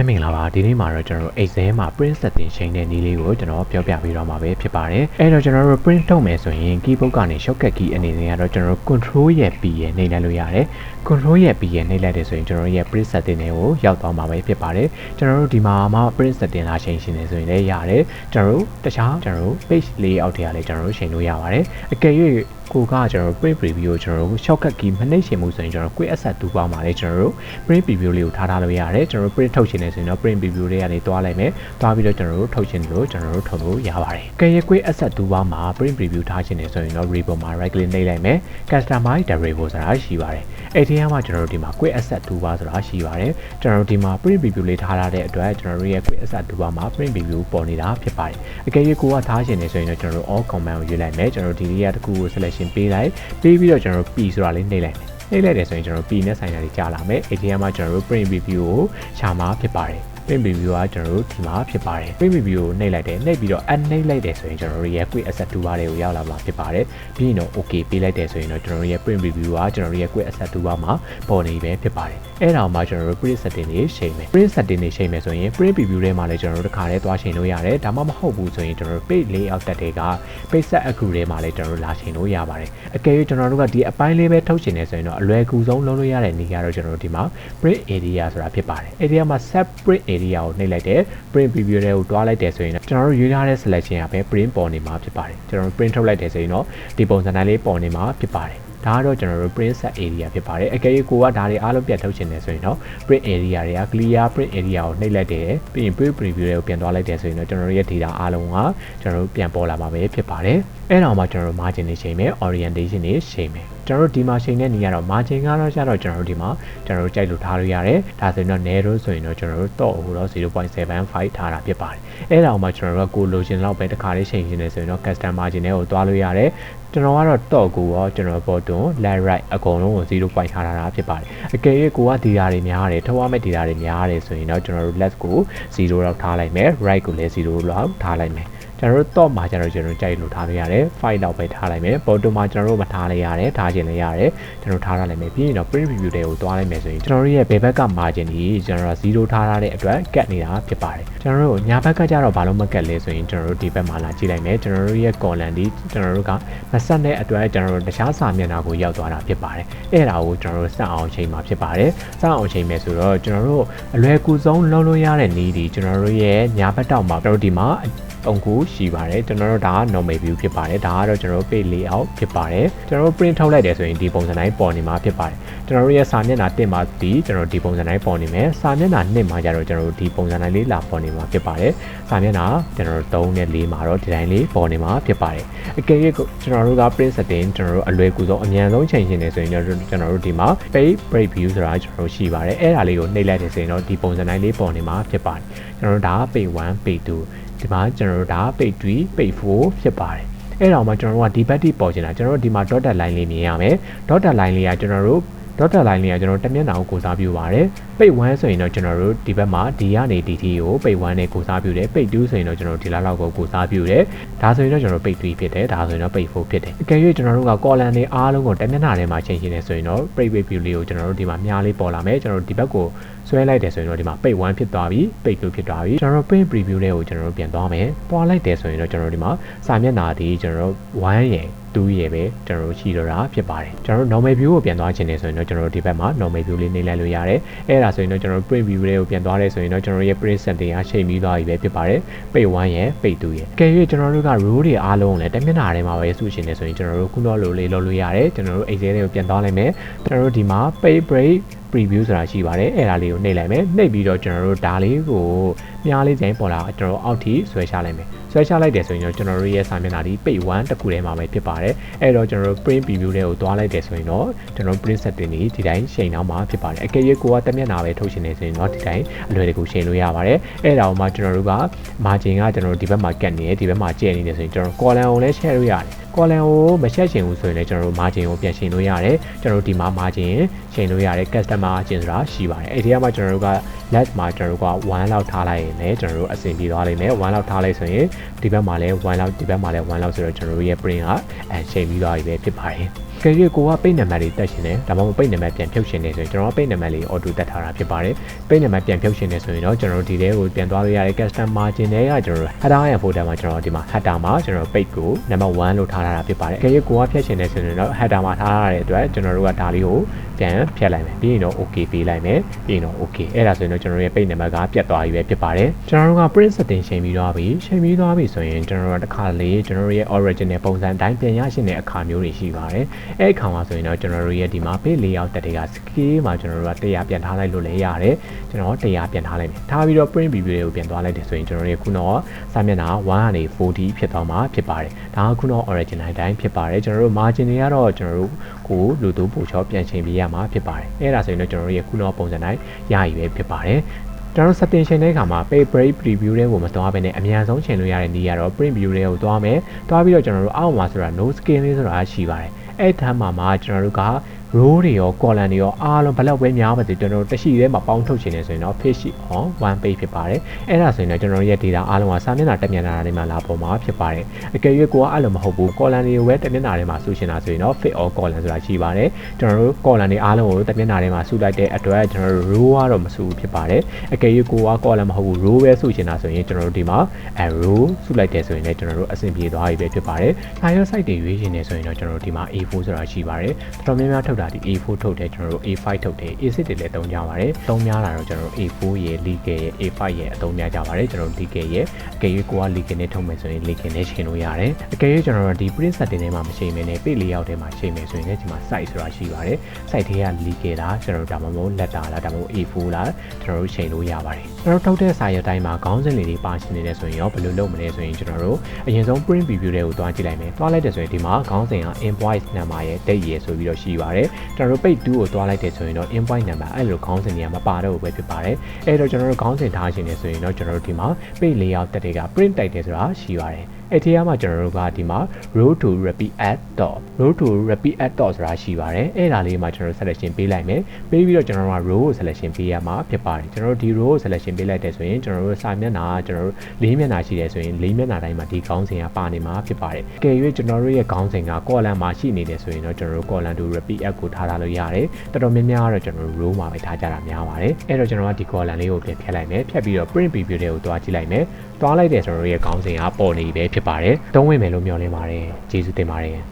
ပဲမင်္ဂလာပါဒီနေ့မှာတော့ကျွန်တော်တို့ Excel မှာ print setting ချိန်တဲ့နည်းလေးကိုကျွန်တော်ပြောပြပေးတော့မှာပဲဖြစ်ပါတယ်အဲ့တော့ကျွန်တော်တို့ print ထုတ်မယ်ဆိုရင် keyboard ကနေ shortcut key အနေနဲ့ကတော့ကျွန်တော်တို့ control ရဲ့ P ရဲ့နှိပ်လိုက်လို့ရတယ် control ရဲ့ P ရဲ့နှိပ်လိုက်တယ်ဆိုရင်ကျွန်တော်တို့ရဲ့ print setting တွေကိုရောက်သွားမှာပဲဖြစ်ပါတယ်ကျွန်တော်တို့ဒီမှာမှ print setting လာချိန်ရှင်နေဆိုရင်လည်းရတယ်ကျွန်တော်တို့တခြားကျွန်တော်တို့ page layout တွေကလည်းကျွန်တော်တို့ချိန်လို့ရပါတယ်အကယ်၍ကိုကကျွန်တော် print preview ကိုကျွန်တော်တို့ shortcut key မနှိပ်ရှင်မှုဆိုရင်ကျွန်တော် quick access 2ပေါင်းပါလေကျွန်တော်တို့ print preview လေးကိုထားလို့ရတယ်ကျွန်တော်တို့ print ထုတ်ရှင်နေဆိုရင်တော့ print preview လေးကနေတွားလိုက်မယ်တွားပြီးတော့ကျွန်တော်တို့ထုတ်ရှင်လို့ကျွန်တော်တို့ထုတ်လို့ရပါတယ်ကဲရ quick access 2ပေါင်းမှာ print preview ထားရှင်နေဆိုရင်တော့ report မှာ right click နှိပ်လိုက်မယ် customize the report ဆိုတာရှိပါတယ်အဲ့ဒီမှာကျွန်တော်တို့ဒီမှာ quick access 2ပါဆိုတာရှိပါတယ်ကျွန်တော်တို့ဒီမှာ print preview လေးထားတဲ့အတွက်ကျွန်တော်တို့ရဲ့ quick access 2ပါမှာ print preview ပေါ်နေတာဖြစ်ပါတယ်အကယ်၍ကိုကထားရှင်နေဆိုရင်တော့ကျွန်တော်တို့ all command ကိုရွေးလိုက်မယ်ကျွန်တော်တို့ဒီလေးကတစ်ခုကို selection ပေးလိုက်ပြီးတော့ကျွန်တော်တို့ P ဆိုတာလေးနှိပ်လိုက်မယ်နှိပ်လိုက်တယ်ဆိုရင်ကျွန်တော်တို့ P နဲ့ဆိုင်ရာတွေကြာလာမယ်အဲ့ဒီမှာကျွန်တော်တို့ print preview ကိုရှာမှာဖြစ်ပါတယ် print preview ကကျွန်တော်တို့ဒီမှာဖြစ်ပါတယ် print preview ကိုနှိပ်လိုက်တယ်နှိပ်ပြီးတော့နှိပ်လိုက်တယ်ဆိုရင်ကျွန်တော်တို့ရဲ့ quick access 2ပါတွေကိုရောက်လာမှာဖြစ်ပါတယ်ပြီးရင်တော့ okay ပေးလိုက်တယ်ဆိုရင်တော့ကျွန်တော်တို့ရဲ့ print preview ကကျွန်တော်တို့ရဲ့ quick access 2ပါမှာပေါ်နေပဲဖြစ်ပါတယ်အဲ့ဒါမှကျွန်တော်တို့ print setting တွေချိန်မယ် print setting တွေချိန်မယ်ဆိုရင် print preview ထဲမှာလည်းကျွန်တော်တို့တစ်ခါတည်းသွားချိန်လို့ရတယ်ဒါမှမဟုတ်ဘူးဆိုရင်ကျွန်တော်တို့ page layout တက်တွေက page set accurate ထဲမှာလည်းကျွန်တော်တို့လာချိန်လို့ရပါတယ်အကယ်၍ကျွန်တော်တို့ကဒီအပိုင်းလေးပဲထုတ်ချိန်နေဆိုရင်တော့အလွယ်ကူဆုံးလုပ်လို့ရတဲ့နည်းကတော့ကျွန်တော်တို့ဒီမှာ print area ဆိုတာဖြစ်ပါတယ် area မှာ set print area ကိုနှိပ်လိုက်တယ် print preview တွေကိုတွားလိုက်တယ်ဆိုရင်ကျွန်တော်တို့ရွေးထားတဲ့ selection ကပဲ print ပေါ်နေမှာဖြစ်ပါတယ်ကျွန်တော်တို့ print ထုတ်လိုက်တယ်ဆိုရင်တော့ဒီပုံစံတိုင်းလေးပေါ်နေမှာဖြစ်ပါတယ်ဒါကတော့ကျွန်တော်တို့ print set area ဖြစ်ပါတယ်အကယ်၍ကိုကဒါတွေအားလုံးပြတ်ထုတ်ချင်တယ်ဆိုရင်တော့ print area တွေက clear print area ကိုနှိပ်လိုက်တယ်ပြီးရင် print preview တွေကိုပြန်သွားလိုက်တယ်ဆိုရင်တော့ကျွန်တော်တို့ရဲ့ data အားလုံးကကျွန်တော်တို့ပြန်ပေါ်လာမှာပဲဖြစ်ပါတယ်အဲ့တော့မှကျွန်တော်တို့ margin တွေချိန်မယ် orientation တွေချိန်မယ်ကျွန်တော်တို့ဒီမှာချိန်တဲ့နေရာတော့ margin ကတော့ကျတော့ကျွန်တော်တို့ဒီမှာကျွန်တော်တို့ကြိုက်လို့ထားလို့ရတယ်ဒါဆိုရင်တော့ narrow ဆိုရင်တော့ကျွန်တော်တို့တော့ဟိုတော့ 0.75 ထားတာဖြစ်ပါတယ်အဲ့ဒါမှကျွန်တော်တို့ကကိုလိုချင်လောက်ပဲတစ်ခါလေးချိန်နေဆိုရင်တော့ custom margin တွေကိုတွားလို့ရတယ်ကျွန်တော်ကတော့တော့ကိုရောကျွန်တော်ပေါ်တွန်း left right အကုန်လုံးကို0.ထားတာဖြစ်ပါတယ်အကယ်၍ကိုကဒီဓာတ်တွေများတယ်ထုတ်ရမယ့်ဒီဓာတ်တွေများတယ်ဆိုရင်တော့ကျွန်တော်တို့ left ကို0လောက်ထားလိုက်မယ် right ကိုလည်း0လောက်ထားလိုက်မယ်ကျွန်တော်တို့တော့မှာကျွန်တော်တို့ကြိုက်လို့ထားလို့ရတယ်5လောက်ပဲထားလိုက်မယ်ပေါ်တွန်းမှာကျွန်တော်တို့မထားလိုက်ရတယ်ထားခြင်းလည်းရတယ်ကျွန်တော်ထားထားလိုက်မယ်ပြီးရင်တော့ print review တွေကိုတွားလိုက်မယ်ဆိုရင်ကျွန်တော်တို့ရဲ့ဘယ်ဘက်က margin ကြီးကျွန်တော်တို့0ထားထားတဲ့အတွက်ကတ်နေတာဖြစ်ပါတယ်ကျွန်တော်တို့ညာဘက်ကကျတော့ဘာလို့မကတ်လဲဆိုရင်ကျွန်တော်တို့ဒီဘက်မှာလာကြည့်လိုက်မယ်ကျွန်တော်တို့ရဲ့ column ဒီကျွန်တော်တို့က20နဲ့အတွက်ကျွန်တော်တို့တခြားစာမျက်နှာကိုရောက်သွားတာဖြစ်ပါတယ်အဲ့ဒါကိုကျွန်တော်တို့စအောင်ချိန်မှာဖြစ်ပါတယ်စအောင်ချိန်မယ်ဆိုတော့ကျွန်တော်တို့အလွယ်ကူဆုံးလုပ်လို့ရတဲ့နည်းဒီကျွန်တော်တို့ရဲ့ညာဘက်တောက်မှာကျွန်တော်တို့ဒီမှာတုံးကူရှိပါတယ်ကျွန်တော်တို့ဒါက normal view ဖြစ်ပါတယ်ဒါကတော့ကျွန်တော်တို့ page layout ဖြစ်ပါတယ်ကျွန်တော်တို့ print ထုတ်လိုက်တယ်ဆိုရင်ဒီပုံစံတိုင်းပေါ်နေမှာဖြစ်ပါတယ်ကျွန်တော်တို့ရဲ့စာမျက်နှာ1မှာဒီကျွန်တော်ဒီပုံစံတိုင်းပေါ်နေမယ်စာမျက်နှာ2မှာကျတော့ကျွန်တော်တို့ဒီပုံစံတိုင်းလေးလာပေါ်နေမှာဖြစ်ပါတယ်စာမျက်နှာကျွန်တော်တို့3နဲ့4မှာတော့ဒီတိုင်းလေးပေါ်နေမှာဖြစ်ပါတယ်အကယ်၍ကျွန်တော်တို့က print setting ကျွန်တော်တို့အလွယ်ကူဆုံးအမြန်ဆုံးချိန်ရှင်နေဆိုရင်ကျွန်တော်တို့ဒီမှာ page break view ဆိုတာကျွန်တော်တို့ရှိပါတယ်အဲ့ဒါလေးကိုနှိပ်လိုက်တယ်ဆိုရင်တော့ဒီပုံစံတိုင်းလေးပေါ်နေမှာဖြစ်ပါတယ်ကျွန်တော်တို့ဒါ page 1 page 2ဒီမှာကျွန်တော်တို့ဒါ page 3 page 4ဖြစ်ပါတယ်အဲ့တော့မှကျွန်တော်တို့ကဒီဘက်တိပေါ်ချင်တာကျွန်တော်တို့ဒီမှာ dotted line လေးမြင်ရမယ် dotted line လေးကကျွန်တော်တို့ dotted line လေးကကျွန်တော်တစ်မျက်နှာကိုကိုစားပြုပါတယ် page 1ဆိုရင်တော့ကျွန်တော်တို့ဒီဘက်မှာ D ကနေ DT ကို page 1နဲ့ကိုစားပြုတယ် page 2ဆိုရင်တော့ကျွန်တော်တို့ဒီလောက်ကိုကိုစားပြုတယ်ဒါဆိုရင်တော့ကျွန်တော်တို့ page 3ဖြစ်တယ်ဒါဆိုရင်တော့ page 4ဖြစ်တယ်အကယ်၍ကျွန်တော်တို့က column တွေအားလုံးကိုတစ်မျက်နှာထဲမှာချိန်ရှင်းနေဆိုရင်တော့ page view လေးကိုကျွန်တော်တို့ဒီမှာမြားလေးပေါ်လာမယ်ကျွန်တော်တို့ဒီဘက်ကိုဆွဲလိုက်တယ်ဆိုရင်တော့ဒီမှာ page 1ဖြစ်သွားပြီ page 2ဖြစ်သွားပြီကျွန်တော်တို့ page preview တွေကိုကျွန်တော်တို့ပြန်သွားမယ်တွားလိုက်တယ်ဆိုရင်တော့ကျွန်တော်တို့ဒီမှာစာမျက်နှာဒီကျွန်တော်တို့1ရဲ့2ရဲ့ပဲကျွန်တော်တို့ရှိတော့တာဖြစ်ပါတယ်ကျွန်တော်တို့ normal view ကိုပြန်သွားခြင်းနေဆိုရင်တော့ကျွန်တော်တို့ဒီဘက်မှာ normal view လေးနှိပ်လိုက်လို့ရတယ်အဲ့ဒါဆိုရင်တော့ကျွန်တော်တို့ print view တွေကိုပြန်သွားရဲဆိုရင်တော့ကျွန်တော်တို့ရဲ့ print setting ကချိန်ပြီးသွားပြီပဲဖြစ်ပါတယ် page 1ရဲ့ page 2ရဲ့ကဲ၍ကျွန်တော်တို့က row တွေအားလုံးလည်းတစ်မျက်နှာထဲမှာပဲစုရှင်နေဆိုရင်ကျွန်တော်တို့ခုနလိုလေးလုပ်လို့ရတယ်ကျွန်တော်တို့ Excel တွေကိုပြန်သွားလိုက်မယ်ကျွန်တော်တို့ဒီမှာ page break preview ဆိုတာရှိပါတယ်အဲ့ဒါလေးကိုနှိပ်လိုက်မယ်နှိပ်ပြီးတော့ကျွန်တော်တို့ဒါလေးကိုမြားလေးတိုင်းပေါ်လာကျွန်တော်တို့အောက်ထိဆွဲချလိုက်မယ်ဆွဲချလိုက်တယ်ဆိုရင်တော့ကျွန်တော်တို့ရဲ့စာမျက်နှာဒီ page 1တစ်ခုထဲမှာပဲဖြစ်ပါတယ်အဲ့တော့ကျွန်တော်တို့ print preview တွေကိုတွားလိုက်တယ်ဆိုရင်တော့ကျွန်တော် print setting တွေဒီတိုင်းချိန်အောင်မှာဖြစ်ပါတယ်အကယ်၍ကိုကတစ်မျက်နှာပဲထုတ်ရှင်နေဆိုရင်တော့ဒီတိုင်းအလွယ်တကူချိန်လို့ရပါတယ်အဲ့ဒါမှကျွန်တော်တို့က margin ကကျွန်တော်တို့ဒီဘက်မှာကတ်နေတယ်ဒီဘက်မှာကျဲနေတယ်ဆိုရင်ကျွန်တော် column ကိုလည်း share လို့ရတယ် column ကိုမရှက်ချင်ဘူးဆိုရင်လည်းကျွန်တော်တို့ margin ကိုပြန်ချိန်လို့ရတယ်ကျွန်တော်တို့ဒီမှာ margin ချိန်လို့ရတယ် customer margin ဆိုတာရှိပါတယ်အဲ့ဒီကမှကျွန်တော်တို့က left မှာကျွန်တော်တို့က1လောက်ထားလိုက်ရင်လည်းကျွန်တော်တို့အဆင်ပြေသွားလိမ့်မယ်1လောက်ထားလိုက်ဆိုရင်ဒီဘက်မှာလည်း1လောက်ဒီဘက်မှာလည်း1လောက်ဆိုတော့ကျွန်တော်တို့ရဲ့ print ကချိန်ပြီးသွားပြီပဲဖြစ်ပါတယ် ကယ်၍ကိုကပိတ်နံပါတ်လေးတက်ရှင်တယ်ဒါမှမဟုတ်ပိတ်နံပါတ်ပြန်ဖြုတ်ရှင်နေဆိုရင်ကျွန်တော်ပိတ်နံပါတ်လေး auto တက်ထားတာဖြစ်ပါတယ်ပိတ်နံပါတ်ပြန်ဖြုတ်ရှင်နေဆိုရင်တော့ကျွန်တော်ဒီထဲကိုပြန်သွားလို့ရတဲ့ custom margin တွေကကျွန်တော် header and footer မှာကျွန်တော်ဒီမှာ header မှာကျွန်တော် page ကို number 1လို့ထားတာဖြစ်ပါတယ်ကယ်၍ကိုကဖြတ်ရှင်နေဆိုရင်တော့ header မှာထားရတဲ့အတွက်ကျွန်တော်တို့ကဒါလေးကိုပြန်ဖြတ်လိုက်မယ်ပြီးရင်တော့ okay ပေးလိုက်မယ်ပြီးရင်တော့ okay အဲ့ဒါဆိုရင်တော့ကျွန်တော်ရဲ့ပိတ်နံပါတ်ကပြတ်သွားပြီပဲဖြစ်ပါတယ်ကျွန်တော်တို့က print setting ချိန်ပြီးသွားပြီဆိုရင်ကျွန်တော်တို့တစ်ခါလေးကျွန်တော်တို့ရဲ့ original ပုံစံအတိုင်းပြန်ရရှိတဲ့အခါမျိုးတွေရှိပါတယ်အဲ့အခါမှာဆိုရင်တော့ကျွန်တော်တို့ရဲ့ဒီမှာ page layout တက်တွေက scale မှာကျွန်တော်တို့က100ပြန်ထားလိုက်လို့လည်းရတယ်ကျွန်တော်100ပြန်ထားလိုက်မယ်ထားပြီးတော့ print preview တွေကိုပြန်သွားလိုက်တယ်ဆိုရင်ကျွန်တော်တို့ရဲ့ခုတော့စာမျက်နှာ1ကနေ 40 ဖြစ်သွားမှာဖြစ်ပါတယ်ဒါကခုတော့ original အတိုင်းဖြစ်ပါတယ်ကျွန်တော်တို့ margin တွေကတော့ကျွန်တော်တို့ကိုလူသူပို့ချောပြန်ချိန်ပေးရမှာဖြစ်ပါတယ်အဲ့ဒါဆိုရင်တော့ကျွန်တော်တို့ရဲ့ခုတော့ပုံစံတိုင်းရရည်ပဲဖြစ်ပါတယ်ကျွန်တော် setting ချိန်တဲ့အခါမှာ page break preview တွေကိုမသွားဘဲနဲ့အများဆုံးချိန်လို့ရတဲ့နည်းကတော့ print view တွေကိုသွားမယ်သွားပြီးတော့ကျွန်တော်တို့အောက်မှာဆိုတာ no scale လေးဆိုတာရှိပါတယ်အဲ့ထမ်းမှာကျွန်တော်တို့က row တွေရော column တွေရောအားလုံးဘယ်လောက်ပဲများပါစေကျွန်တော်တို့တရှိထဲမှာပေါင်းထုတ်ချင်နေဆိုရင်တော့ page sheet on one page ဖြစ်ပါတယ်အဲ့ဒါဆိုရင်တော့ကျွန်တော်ရဲ့ data အားလုံးကစာမျက်နှာတက်မျက်နှာတွေမှာလာပေါ်မှာဖြစ်ပါတယ်အကယ်၍ကိုကအဲ့လိုမဟုတ်ဘူး column တွေကိုပဲတက်မျက်နှာတွေမှာစုချင်တာဆိုရင်တော့ fit all column ဆိုတာရှိပါတယ်ကျွန်တော်တို့ column တွေအားလုံးကိုတက်မျက်နှာတွေမှာစုလိုက်တဲ့အတွက်ကျွန်တော်တို့ row ကတော့မစုဘူးဖြစ်ပါတယ်အကယ်၍ကိုက column မဟုတ်ဘူး row ပဲစုချင်တာဆိုရင်ကျွန်တော်တို့ဒီမှာ row စုလိုက်တယ်ဆိုရင်လည်းကျွန်တော်တို့အဆင်ပြေသွားပြီပဲဖြစ်ပါတယ် file site တွေရွေးချင်နေဆိုရင်တော့ကျွန်တော်တို့ဒီမှာ A4 ဆိုတာရှိပါတယ်တော်တော်များများထုတ်တာဒီ A4 ထုတ်တယ်ကျွန်တော်တို့ A5 ထုတ်တယ် A6 တွေလည်းသုံးကြပါတယ်သုံးများလာတော့ကျွန်တော်တို့ A4 ရဲ့ legal ရဲ့ A5 ရဲ့အသုံးများကြပါတယ်ကျွန်တော်တို့ legal ရဲ့အကယ်၍ကိုက legal နဲ့ထုတ်မယ်ဆိုရင် legal နဲ့ချိန်လို့ရတယ်အကယ်၍ကျွန်တော်တို့ဒီ print setting ထဲမှာမချိန်မနေ page layout ထဲမှာချိန်မယ်ဆိုရင်လည်းဒီမှာ site ဆိုတာရှိပါတယ် site ထဲက legal လားကျွန်တော်တို့ဒါမှမဟုတ် letter လားဒါမှမဟုတ် A4 လားကျွန်တော်တို့ချိန်လို့ရပါတယ်ကျွန်တော်တို့ထုတ်တဲ့စာရွက်တိုင်းမှာခေါင်းစဉ်လေးတွေပါရှိနေတယ်ဆိုရင်ရောဘယ်လိုလုပ်မလဲဆိုရင်ကျွန်တော်တို့အရင်ဆုံး print preview တွေကိုတွားကြည့်လိုက်မယ်တွားလိုက်တယ်ဆိုရင်ဒီမှာခေါင်းစဉ်က invoice number ရဲ့ date ရဲ့ဆိုပြီးတော့ရှိပါတယ်ကျွန်တော်တို့ page 2ကိုတွားလိုက်တယ်ဆိုရင်တော့ invoice number အဲ့လိုခေါင်းစဉ်တွေကမပါတော့ဘူးပဲဖြစ်ပါတယ်အဲ့တော့ကျွန်တော်တို့ခေါင်းစဉ်ထားခြင်းနေဆိုရင်တော့ကျွန်တော်တို့ဒီမှာ page layout တက်တွေက print type တယ်ဆိုတာရှိပါတယ်အဲ့ဒီမှာကျွန်တော်တို့ကဒီမှာ row to repeat add dot row to repeat add dot ဆိုတာရှိပါတယ်အဲ့ဒါလေးမှာကျွန်တော်တို့ selection ပေးလိုက်မယ်ပေးပြီးတော့ကျွန်တော်တို့က row ကို selection ပေးရမှာဖြစ်ပါတယ်ကျွန်တော်တို့ဒီ row ကို selection ပေးလိုက်တယ်ဆိုရင်ကျွန်တော်တို့စာမျက်နှာကျွန်တော်တို့၄မျက်နှာရှိတယ်ဆိုရင်၄မျက်နှာတိုင်းမှာဒီခေါင်းစဉ်ကပါနေမှာဖြစ်ပါတယ်ကဲ၍ကျွန်တော်တို့ရဲ့ခေါင်းစဉ်က column မှာရှိနေတယ်ဆိုရင်တော့ကျွန်တော်တို့ column to repeat add ကိုထားလို့ရတယ်တော်တော်များများကတော့ကျွန်တော်တို့ row မှာပဲထားကြတာများပါတယ်အဲ့တော့ကျွန်တော်ကဒီ column လေးကိုပြန်ဖြတ်လိုက်မယ်ဖြတ်ပြီးတော့ print preview တွေကိုတွားကြည့်လိုက်မယ်တွားလိုက်တယ်ကျွန်တော်တို့ရဲ့ခေါင်းစဉ်ကပေါ်နေပြီပဲဖြစ်ပါတယ်သုံးဝင်မယ်လို့မျှော်လင့်ပါတယ်ကျေးဇူးတင်ပါတယ်